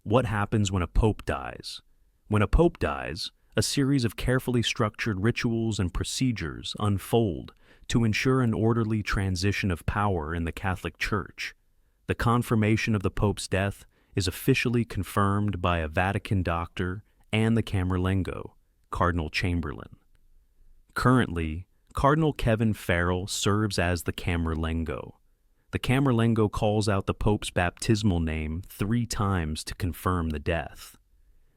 What happens when a pope dies? When a pope dies, a series of carefully structured rituals and procedures unfold to ensure an orderly transition of power in the Catholic Church. The confirmation of the pope's death is officially confirmed by a Vatican doctor and the Camerlengo, Cardinal Chamberlain. Currently, Cardinal Kevin Farrell serves as the Camerlengo. The Camerlengo calls out the Pope's baptismal name 3 times to confirm the death.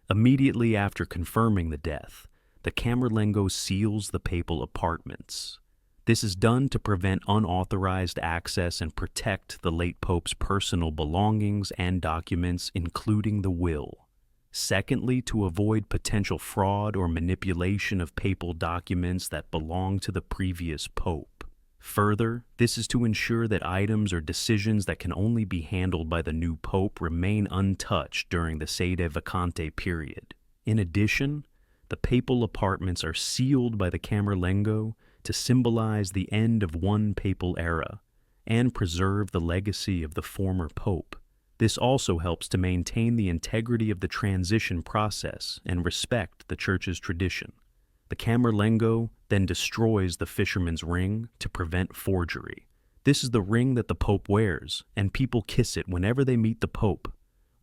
Immediately after confirming the death, the Camerlengo seals the papal apartments. This is done to prevent unauthorized access and protect the late Pope's personal belongings and documents, including the will. Secondly, to avoid potential fraud or manipulation of papal documents that belong to the previous Pope. Further, this is to ensure that items or decisions that can only be handled by the new Pope remain untouched during the sede vacante period. In addition, the papal apartments are sealed by the Camerlengo to symbolize the end of one papal era and preserve the legacy of the former Pope. This also helps to maintain the integrity of the transition process and respect the Church's tradition. The Camerlengo then destroys the fisherman's ring to prevent forgery. This is the ring that the Pope wears, and people kiss it whenever they meet the Pope.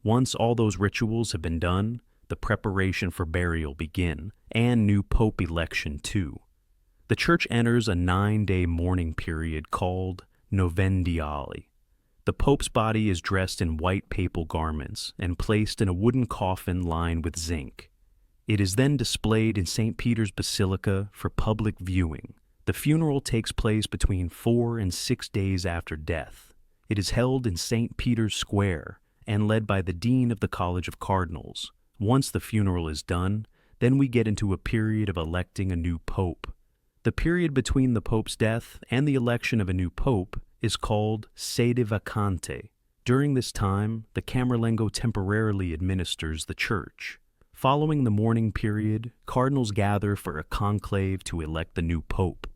Once all those rituals have been done, the preparation for burial begin, and new Pope election too. The Church enters a 9-day mourning period called Novendiale. The Pope's body is dressed in white papal garments and placed in a wooden coffin lined with zinc. It is then displayed in St. Peter's Basilica for public viewing. The funeral takes place between 4 and 6 days after death. It is held in St. Peter's Square and led by the Dean of the College of Cardinals. Once the funeral is done, then we get into a period of electing a new pope. The period between the pope's death and the election of a new pope is called sede vacante. During this time, the Camerlengo temporarily administers the church. Following the mourning period, cardinals gather for a conclave to elect the new pope.